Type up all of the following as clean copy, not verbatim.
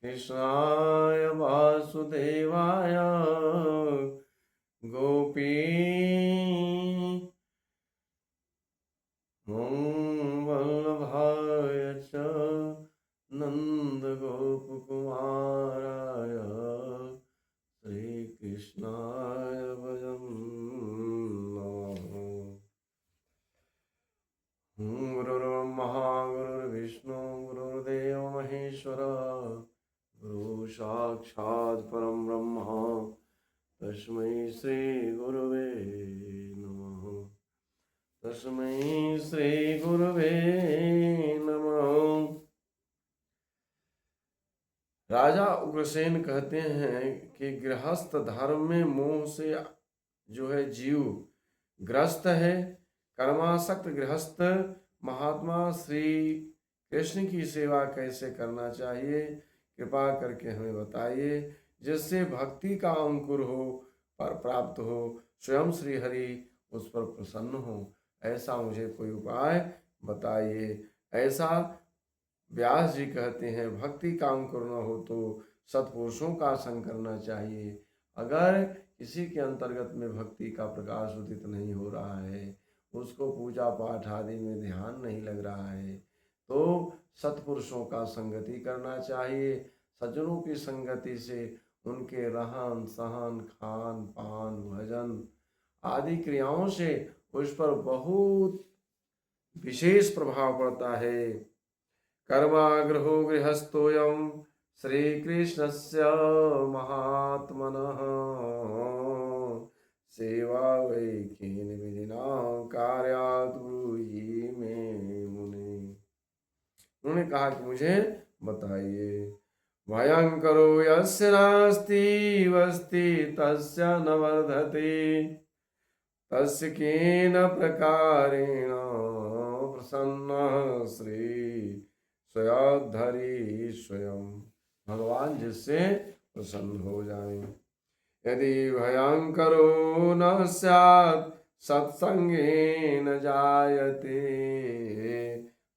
कृष्णाय वासुदेवाय गोपी वल्लभाय च नन्दगोपकुमाराय श्रीकृष्णाय वयं नमः। गुरुर्ब्रह्मा गुरुर्विष्णु गुरुर्देवो महेश्वर गुरु साक्षात् परं ब्रह्म तस्मै श्री गुरुवे नमः। तस्मै श्री गुरुवे नमः। राजा उग्रसेन कहते हैं कि गृहस्थ धर्म में मोह से जो है जीव ग्रस्त है। कर्मासक्त गृहस्थ महात्मा श्री कृष्ण की सेवा कैसे करना चाहिए, कृपा करके हमें बताइए, जिससे भक्ति का अंकुर हो, पर प्राप्त हो, स्वयं श्री हरि उस पर प्रसन्न हो। ऐसा मुझे कोई उपाय बताइए। ऐसा व्यास जी कहते हैं, भक्ति का अंकुर न हो तो सत्पुरुषों का संग करना चाहिए। अगर किसी के अंतर्गत में भक्ति का प्रकाश उदित नहीं हो रहा है, उसको पूजा पाठ आदि में ध्यान नहीं लग रहा है, तो सत्पुरुषों का संगति करना चाहिए। सज्जनों की संगति से उनके रहन सहन खान पान भजन आदि क्रियाओं से उस पर बहुत विशेष प्रभाव पड़ता है। कर्माग्रहो गृहस्थोऽयं श्रीकृष्णस्य महात्मनः सेवा वै केन विधिना कार्यात् ब्रूहि मे मुने। उन्होंने कहा कि मुझे बताइए, भयंकरो यस्य नास्ति वस्ति तस्य न वर्धते तस्य केन प्रकारेण प्रसन्न श्री स्वयधरी स्वयं। भगवान जिससे प्रसन्न हो जाए। यदि भयंकरो न स्यात् सत्संगेन जायते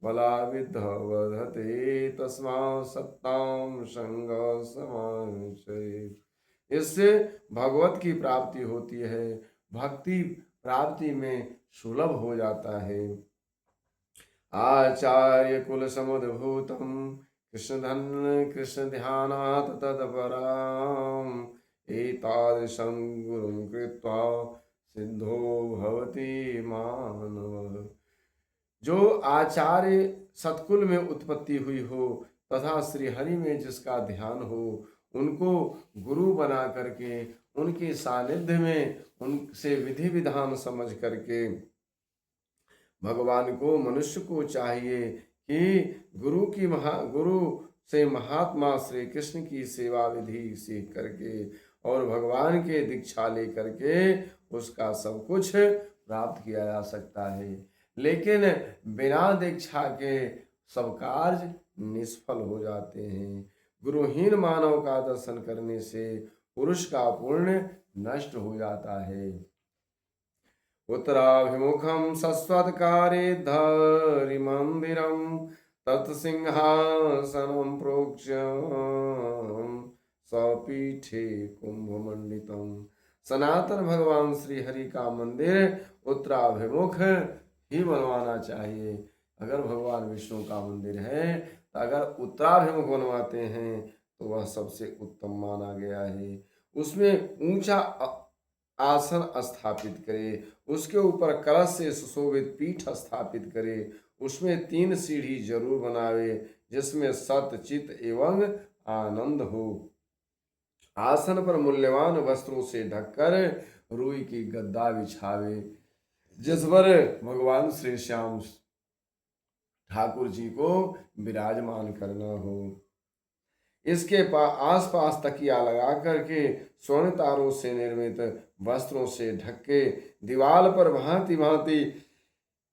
बलाविद्ध वर्धते तस्मात् सत्तां संग समाश्रयेत्। इससे भगवत की प्राप्ति होती है, भक्ति प्राप्ति में सुलभ हो जाता है। आचार्य कुल समुद्भूतम कृष्ण धन कृष्ण ध्यानात् तदपराम एतादृशं गुरुं कृत्वा सिद्धो भवति मानव। जो आचार्य सतकुल में उत्पत्ति हुई हो तथा श्री हरि में जिसका ध्यान हो, उनको गुरु बना करके उनके सानिध्य में उनसे विधि विधान समझ करके भगवान को मनुष्य को चाहिए कि गुरु से महात्मा श्री कृष्ण की सेवा विधि सीख करके और भगवान के दीक्षा ले करके उसका सब कुछ प्राप्त किया जा सकता है। लेकिन बिना दीक्षा के सब कार्य निष्फल हो जाते हैं। गुरुहीन मानव का दर्शन करने से पुरुष का पुण्य नष्ट हो जाता है। उत्तराभिमुखं शश्वत्कारे धरि मंदिरं तत्सिंहासनं प्रोक्ष्य स्वपीठे कुंभमंडितम। सनातन भगवान श्री हरि का मंदिर उत्तराभिमुख ही बनवाना चाहिए। अगर भगवान विष्णु का मंदिर है तो अगर उत्तराभिमुख बनवाते हैं तो वह सबसे उत्तम माना गया है। उसमें ऊंचा आसन स्थापित करे, उसके ऊपर कलश से सुशोभित पीठ स्थापित करे, उसमें 3 सीढ़ी जरूर बनावे जिसमें सत चित एवं आनंद हो। आसन पर मूल्यवान वस्त्रों से ढककर रुई की गद्दा बिछावे जिस पर भगवान श्री श्याम ठाकुर जी को विराजमान करना हो। इसके आस पास तकिया लगा करके स्वर्ण तारों से निर्मित वस्त्रों से ढके दीवार पर भांति भांति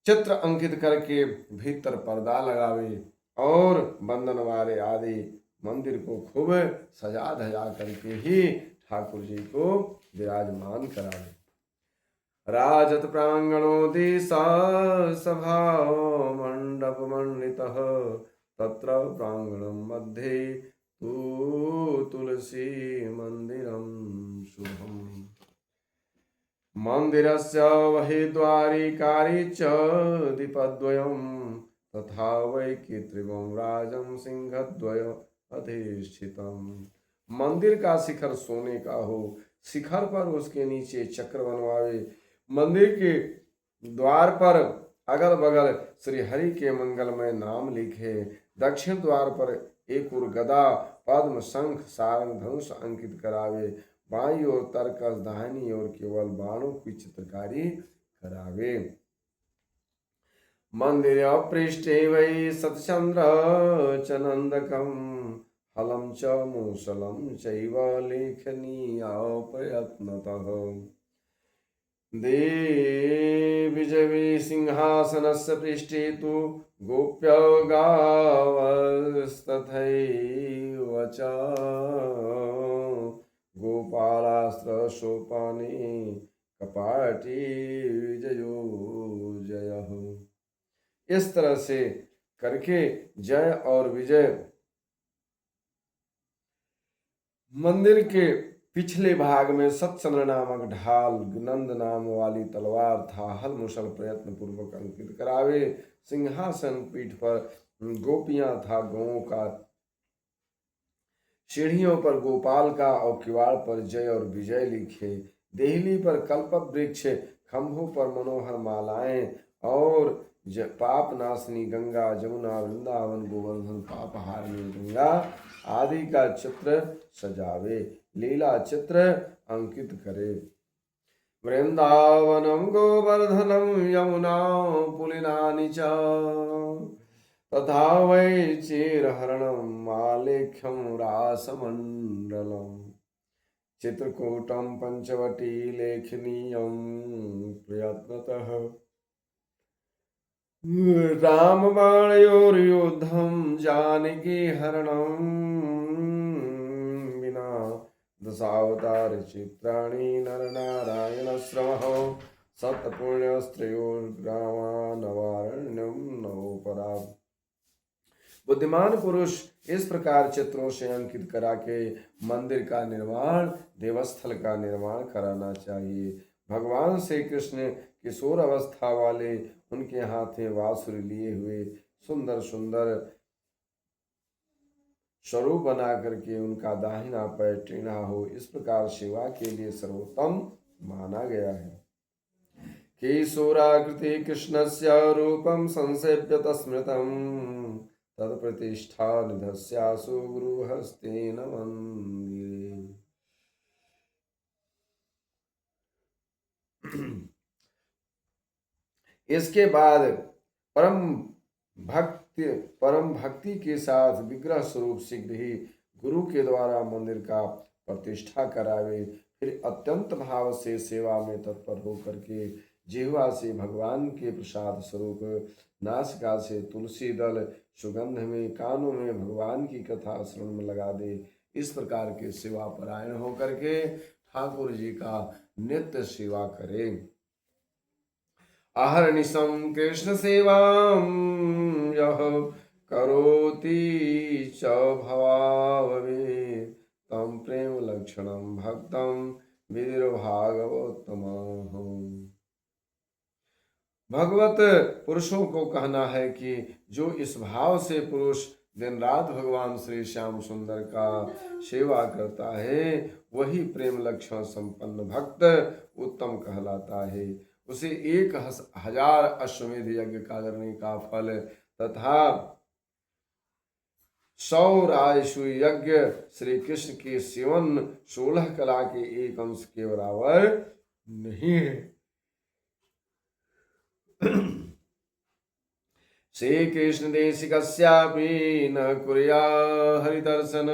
चित्र अंकित करके भीतर पर्दा लगावे और बंधनवारे आदि मंदिर को खूब सजा धजा करके ही ठाकुर जी को विराजमान करावे। राजत प्रांगणो दिशा सभा मंडप मंडितः तत्र प्रांगणं मध्ये तु तुलसी मंदिरम शुभम। मंदिरस्य बहिर्द्वारिकारि च दीपद्वयं तथा वै कृत्रिमं राजं सिंहद्वय अधिष्ठितम्। मंदिर का शिखर सोने का हो, शिखर पर उसके नीचे चक्र बनवावे, मंदिर के द्वार पर अगल बगल श्री हरि के मंगलमय नाम लिखे, दक्षिण द्वार पर एक और गदा पद्म शंख सारंग धनुष अंकित करावे, बाईं ओर तरकस, दाहिनी ओर केवल बाणों की चित्रकारी करावे। मंदिर पृष्ठे वै सतचंद्र च नंदकम हलं च मूसलं चैव लेखनीया प्रयत्नतः। विजयी सिंहासनस्य पृष्ठे तु गोप्य गावस्तथैव च गोपालास्त्र सोपाने कपाटी विजयो जय। इस तरह से करके जय और विजय मंदिर के पिछले भाग में सतचंद्र नामक ढाल, नंद नाम वाली तलवार था, हल मुसल प्रयत्न पूर्वक अंकित करावे, सिंहासन पीठ पर गोपियां था, गौओं का, सीढ़ियों पर गोपाल का और किवाड़ पर जय और विजय लिखे, देहली पर कल्प वृक्ष, खंभों पर मनोहर मालाएं और पाप नाशनी गंगा, जमुना, वृंदावन, गोवर्धन, पाप हारिणी गंगा आदि का चित्र सजावे, लीला चित्र अंकित करे। वृंदावनम गोवर्धनम यमुना पुलिनानि च तथा वै चिरहरणम आलेख्यम रासमंडलम चित्रकूटम पंचवटी लेखनीयम प्रयत्नतः रामबाणयोर्युद्धं जानकी हरणं विना दशावतार चित्राणि नरनारायणश्रमः सप्तपुण्यस्त्रयोर्ग्रामानवारण्यं नवोपरा। बुद्धिमान पुरुष इस प्रकार चित्रों से अंकित करा के मंदिर का निर्माण, देवस्थल का निर्माण कराना चाहिए। भगवान श्री कृष्ण किशोर अवस्था वाले, उनके हाथे बांसुरी लिए हुए सुंदर सुंदर स्वरूप बना करके उनका दाहिना पैर टेढ़ा हो, इस प्रकार सेवा के लिए सर्वोत्तम माना गया है। किशोराकृति कृष्णस्य रूपं संसेव्य तस्मृतम् तत्प्रतिष्ठा निधस्यासु गुरुहस्तेन मंदिरे। इसके बाद परम भक्ति के साथ विग्रह स्वरूप शीघ्र ही गुरु के द्वारा मंदिर का प्रतिष्ठा करावे, फिर अत्यंत भाव से सेवा में तत्पर होकर के जिह्वा से भगवान के प्रसाद स्वरूप, नासिका से तुलसी दल सुगंध में, कानों में भगवान की कथा श्रवण में लगा दे। इस प्रकार के सेवा परायण होकर के ठाकुर जी का नित्य सेवा करे। अहर्निशं कृष्ण सेवां यः करोति च भवाववे तं प्रेम लक्षणं भक्तं विधिर्भागवतमः। भगवत पुरुषों को कहना है कि जो इस भाव से पुरुष दिन रात भगवान श्री श्याम सुंदर का सेवा करता है, वही प्रेम लक्षण संपन्न भक्त उत्तम कहलाता है। उसे 1000 अश्वमेध यज्ञ का करने का फल तथा 100 राजसूय यज्ञ श्री कृष्ण के सेवन 16 कला के एक अंश के बराबर नहीं है। श्री कृष्ण देशिकस्यापि न कुर्या हरिदर्शन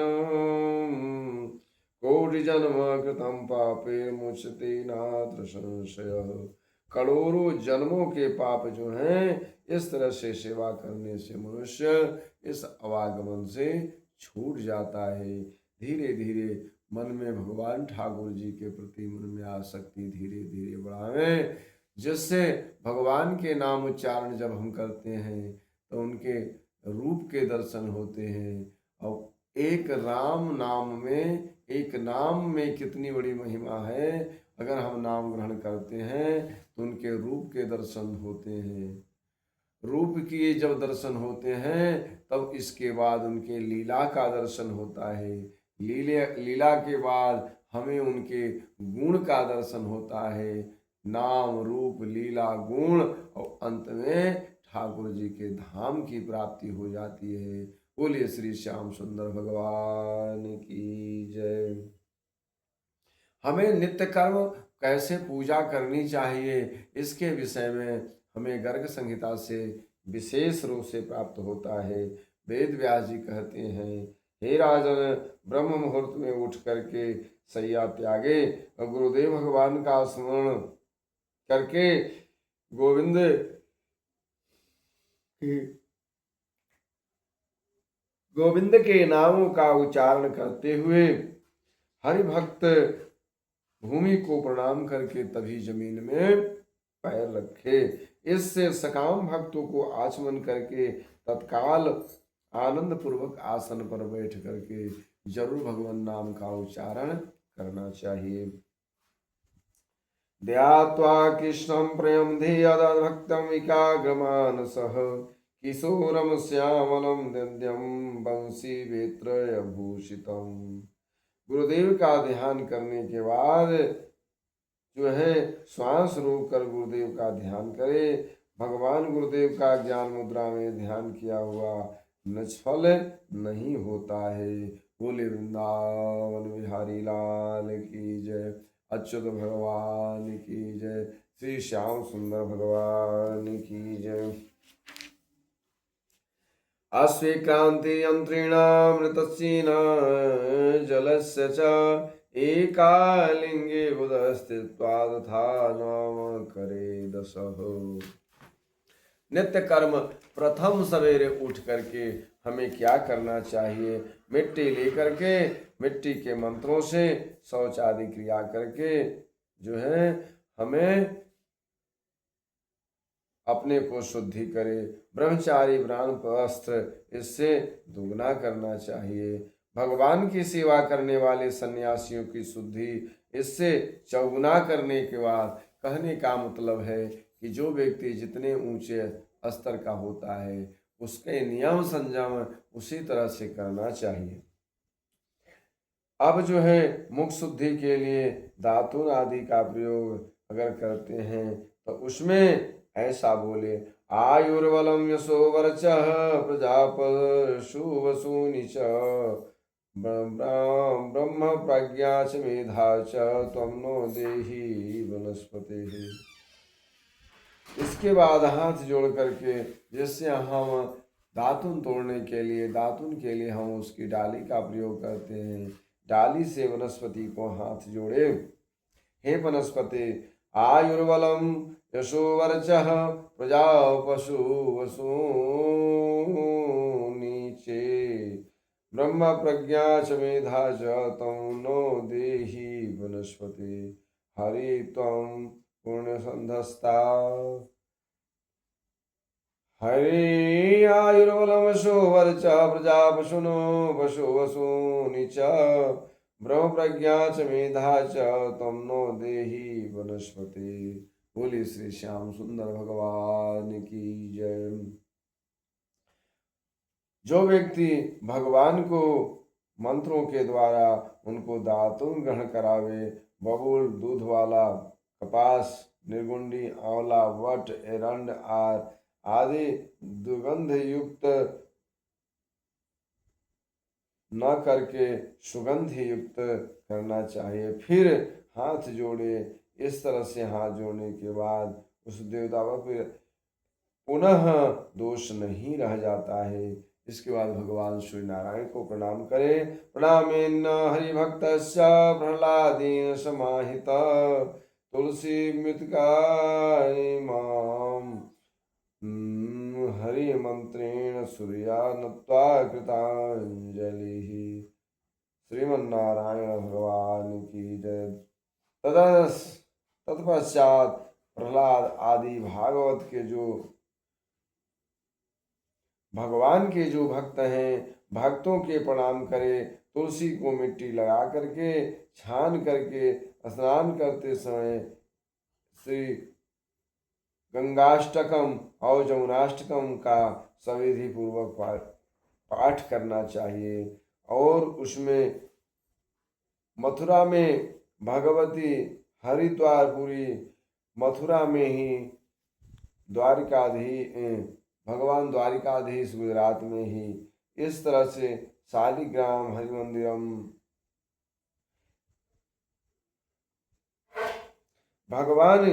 कोटि जन्म कृतम पापे मुच्यते नात्र संशय। करोड़ों जन्मों के पाप जो हैं, इस तरह से सेवा करने से मनुष्य इस आवागमन से छूट जाता है। धीरे धीरे मन में भगवान ठाकुर जी के प्रति मन में आसक्ति धीरे धीरे बढ़ावें, जिससे भगवान के नाम उच्चारण जब हम करते हैं तो उनके रूप के दर्शन होते हैं और एक राम नाम में, एक नाम में कितनी बड़ी महिमा है। अगर हम नाम ग्रहण करते हैं तो उनके रूप के दर्शन होते हैं। रूप के जब दर्शन होते हैं तब इसके बाद उनके लीला का दर्शन होता है। लीला के बाद हमें उनके गुण का दर्शन होता है। नाम रूप लीला गुण और अंत में ठाकुर जी के धाम की प्राप्ति हो जाती है। बोलिए श्री श्याम सुंदर भगवान की जय। हमें नित्य कर्म कैसे पूजा करनी चाहिए, इसके विषय में हमें गर्ग संहिता से विशेष रूप से प्राप्त होता है। वेद व्यास जी कहते हैं, हे राजन, ब्रह्म मुहूर्त में उठ करके सैया त्यागे और गुरुदेव भगवान का स्मरण करके गोविंद गोविंद के नामों का उच्चारण करते हुए हरि भक्त भूमि को प्रणाम करके तभी जमीन में पैर रखे। इससे सकाम भक्तों को आचमन करके तत्काल आनंद पूर्वक आसन पर बैठ करके जरूर भगवान नाम का उच्चारण करना चाहिए। ध्यात्वा कृष्णं प्रियं धियद्भक्तं एकाग्रमानसः किशोरं श्यामलं दिव्यं बंसी वेत्रयभूषितम्। गुरुदेव का ध्यान करने के बाद जो है श्वास रोक कर गुरुदेव का ध्यान करे। भगवान गुरुदेव का ज्ञान मुद्रा में ध्यान किया हुआ निष्फल नहीं होता है। बोले वृंदावन बिहारी लाल की जय, अच्युत भगवान की जय, श्री श्याम सुंदर भगवान की जय। अस्वीक्रांति यंत्रेणामृतस्येन जलस्य च एकालिंगे बुधस्थित्वा तथा नाम करे दशः। नित्य कर्म प्रथम सवेरे उठ करके हमें क्या करना चाहिए, मिट्टी लेकर के मिट्टी के मंत्रों से शौच आदि क्रिया करके जो है हमें अपने को शुद्धि करे। ब्रह्मचारी ब्राह्मण वस्त्र इससे दुगना करना चाहिए। भगवान की सेवा करने वाले सन्यासियों की शुद्धि इससे चौगुना करने के बाद कहने का मतलब है कि जो व्यक्ति जितने ऊंचे स्तर का होता है उसके नियम संयम उसी तरह से करना चाहिए। अब जो है मुख शुद्धि के लिए दातुन आदि का प्रयोग अगर करते हैं तो उसमें ऐसा बोले, आयुर्बलम यशो वर्चः प्रजापशु वसूनि च ब्रह्म प्रज्ञा च मेधा च त्वं नो देहि वनस्पते। इसके बाद हाथ जोड़ करके जिससे हम दातुन तोड़ने के लिए, दातुन के लिए हम उसकी डाली का प्रयोग करते हैं, डाली से वनस्पति को हाथ जोड़े। हे वनस्पति, आयुर्बलम यशो वर्चः प्रजा पशु वसूनि चे ब्रह्म प्रज्ञा च मेधा च त्वं नो देहि वनस्पति। हरि त्वं पुण्य संधस्ता। हरि आयुर्बलम यशो वर्चः प्रजा पशुनो पशु वसूनि च ब्रह्म प्रज्ञा च मेधा च त्वं नो देहि वनस्पति। बोले श्री श्याम सुंदर भगवान की जय। जो व्यक्ति भगवान को मंत्रों के द्वारा उनको दातुन ग्रहण करावे, बबूल, दूध वाला, कपास, निर्गुंडी, आंवला, वट, एरंड आदि दुर्गंध युक्त न करके सुगंध युक्त करना चाहिए। फिर हाथ जोड़े। इस तरह से हाथ जोड़ने के बाद उस देवता पर पुनः दोष नहीं रह जाता है। इसके बाद भगवान श्री नारायण को प्रणाम करें। प्रणामेन हरिभक्त प्रहलादीन समाहित तुलसी मृतकाय माम हरि मंत्रेण सूर्या नत्वा कृतांजलि। श्रीमन्नारायण भगवान की जय। तत्पश्चात प्रहलाद आदि भागवत के जो भगवान के जो भक्त हैं भक्तों के प्रणाम करे, तुलसी को मिट्टी लगा करके छान करके स्नान करते समय श्री गंगाष्टकम और जमुनाष्टकम का सविधि पूर्वक पाठ करना चाहिए। और उसमें मथुरा में भगवती हरिद्वारपुरी, मथुरा में ही द्वारिकाधीश, भगवान द्वारिकाधीश गुजरात में ही, इस तरह से शालिग्राम हरिमंदिरम, भगवान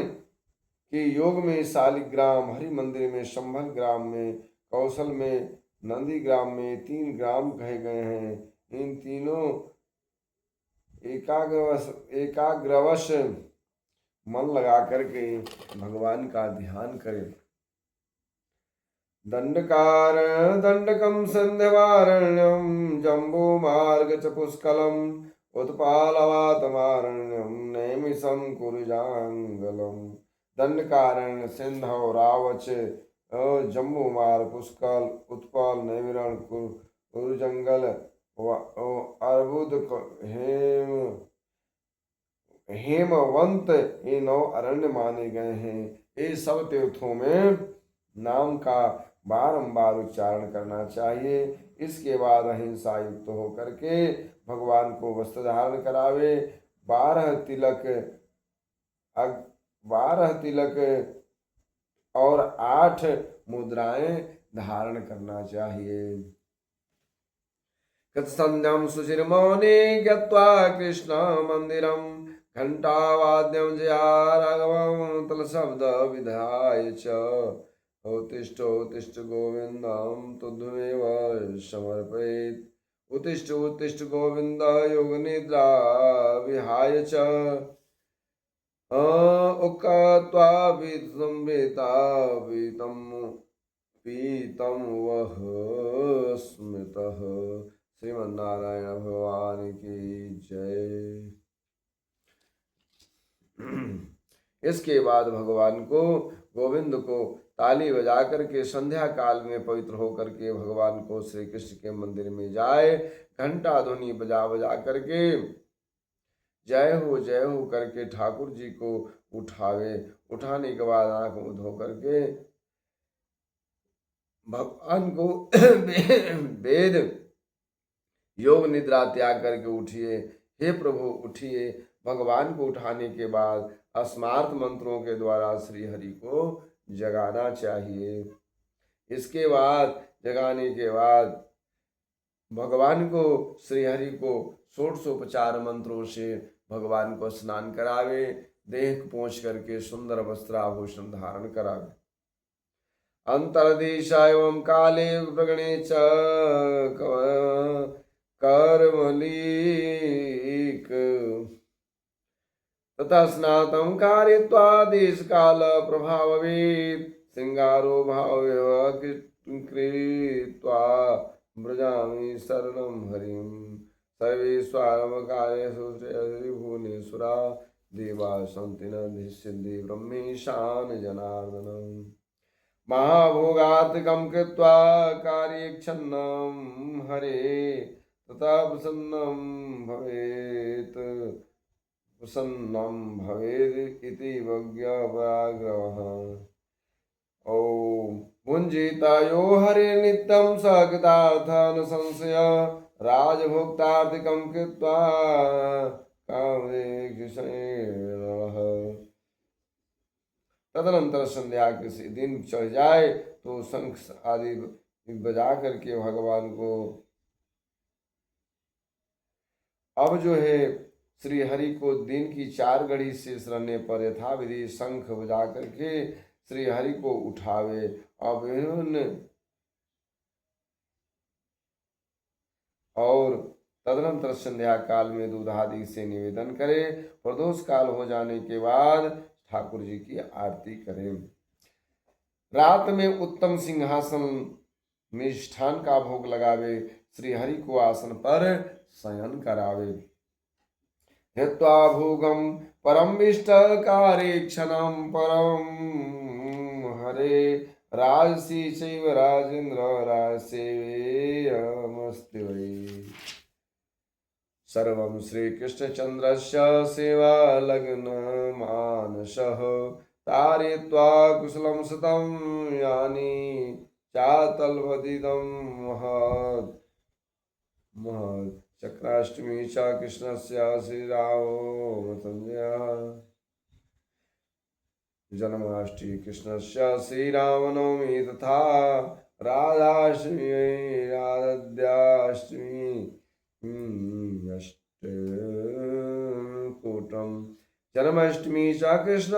के योग में शालिग्राम हरि मंदिर में, संभल ग्राम में, कौशल में, नंदी ग्राम में 3 ग्राम कहे गए हैं। इन तीनों एकाग्रवश मन लगा करके भगवान का ध्यान करें। दंडकार दंडकम संध्यवारण्यम जम्बो मार्ग च पुष्कलम उत्पालवातमारण्यम नैमिषम कुरुजांगलम। दंडकारण्य, सिंधव, रावच, जम्बू मार्ग, पुष्कल, उत्पल, नैमिरण, कुरुजंगल, अर्बुद, हेमवंत, ये 9 अरण्य माने गए हैं। ये सब तीर्थों में नाम का बारंबार उच्चारण करना चाहिए। इसके बाद अहिंसा युक्त होकर के भगवान को वस्त्र धारण करावे। 12 तिलक और 8 मुद्राएं धारण करना चाहिए। कृतसंध्यम सुचिरमौनि ज्ञात्वा कृष्ण मंदिरम घंटावाद्यम जया राघवं तलशब्द विधाय च उत्तिष्ठ गोविंदम तुद्मेव समर्पयेत्। उत्तिष्ठ गोविंद योग निद्रा विहाय च उक्त्वा पीतम वह स्मृतः। श्रीमन्नारायण भगवान की जय। इसके बाद भगवान को, गोविंद को ताली बजा करके संध्या काल में पवित्र होकर के भगवान को श्री कृष्ण के मंदिर में जाए, घंटा ध्वनि बजा बजा करके जय हो करके ठाकुर जी को उठावे। उठाने के बाद आंख मुंह धो करके भगवान को वेद योग निद्रा त्याग करके उठिए। हे प्रभु उठिए। भगवान को उठाने के बाद अस्मार्थ मंत्रों के द्वारा श्री हरि को जगाना चाहिए। इसके बाद जगाने के बाद भगवान को, श्री हरि को षोडशोपचार मंत्रों से भगवान को स्नान करावे। देह पोंछ करके सुंदर वस्त्राभूषण धारण करावे। अंतरदेश एवं काले प्रगणे च कर्मलीक तथा स्नातम कारयित्वा देश काल प्रभावेत्। सिंगारो भाव कृत्वा व्रजामि शरणं हरिं। सर्वेश्वरमकारेषु भुवनेश्वरा देवा सन्ति न सिद्धि ब्रह्मेशान जनार्दनम्। महाभोगात्मकं कृत्वा कार्यक्षन्नं हरे तथा प्रसन्नं भवेत् इति वज्ञापराग्रहः। ॐ भुञ्जीतायो हरे नित्यं सकृतार्थं संशय राजभोक्तार्थिकं कृत्वा कामदेक्षणः। तदनंतर संध्या के दिन चढ़ जाए तो शंख आदि बजा करके भगवान को, अब जो है श्री हरि को दिन की 4 घड़ी शेष रहने पर यथाविधि शंख बजा करके श्री हरि को उठावे। अब और तदनंतर संध्या काल में दूध आदि से निवेदन करे। प्रदोष काल हो जाने के बाद ठाकुर जी की आरती करें। रात में उत्तम सिंहासन मिष्ठान का भोग लगावे। श्री हरि को आसन पर शयन करावे। हित्वा भोगम परम इष्ट कार्य क्षणम परम हरे राजसी चैव राजेन्द्र राजसेवेयमस्ति वै। सर्वं श्रीकृष्णचन्द्रस्य सेवालग्नमानसः तारयित्वा कुशलं सतं यानि चातल्पदिदं महत् महत्। चक्राष्टमी च कृष्णस्य श्रीरामसंज्ञा जन्माष्टमी कृष्णस्य श्रीरामनवमी तथा राधाष्टमी राधाद्याष्टमी अष्टकूटम। जन्माष्टमी च कृष्ण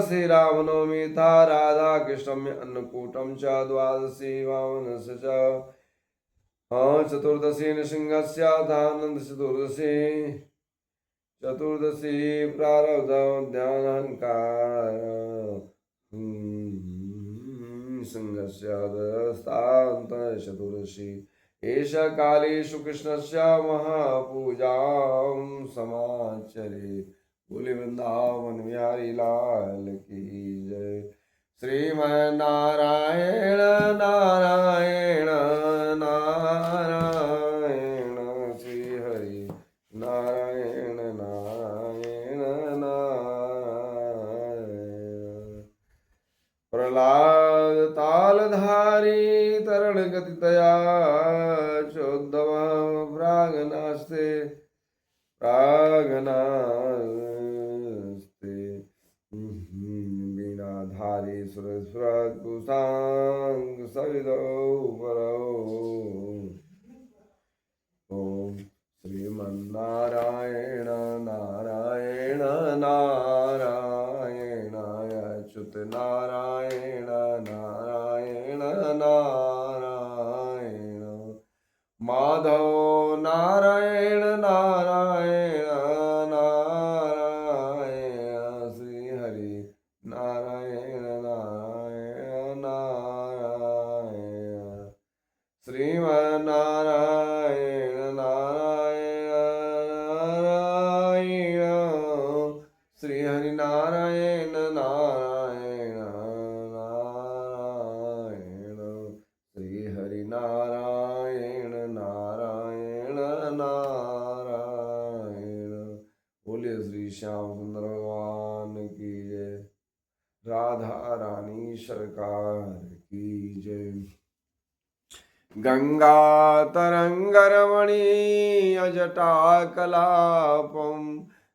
श्रीरामनवमी तथा राधा कृष्णम अन्नकूटम च द्वादशी वामनस्य च चतुर्दशी नृसिंहस्य अनंत चतुर्दशी चतुर्दशी प्रारब्ध ध्यानहंकार सिंहस्य दस्तान्त चतुर्दशी एष कालेषु कृष्णस्य महापूजां समाचरे। बोले वृंदावन बिहारी लाल की जय। श्रीमन्नारायण नारायण नारायण श्री हरि नारायण नारायण नारायण। प्रहलाद तालधारी तरण गतितया चोद्धव प्रागनास्ते प्रागनास्ते वीणाधारी सुरस्वरकुशांग सविदौ परौ। ओम श्रीमन्नारायण नारायण नारायण अच्युत नारायण नारायण नारायण माधव नारायण नारायण नारायण श्री हरि नारायण नारायण नारायण श्रीमन्नारायण नारायण श्री हरि नारायण नारायण नारायण श्री हरि नारायण नारायण नारायण। बोलिए श्री श्याम सुंदर भगवान की जय। राधा रानी सरकार की जय। गंगा तरंगरमणीय जटाकलापम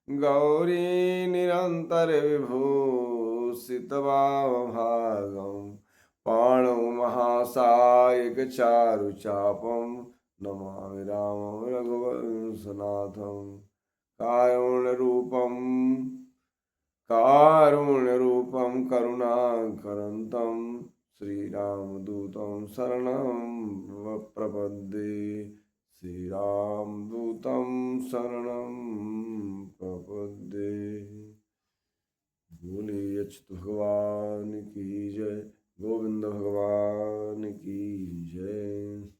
गौरी निरंतर विभूषित भागम पाणौ महासायक चारुचापम नमामि रामं रघुवंशनाथं। कारुण्यरूपं करुणाकरन्तं श्रीरामदूतं शरणं प्रपद्ये। श्रीरामदूतं शरणं प्रपद्ये। बोलिए अच्युत भगवान की जय। गोविंद भगवान की जय।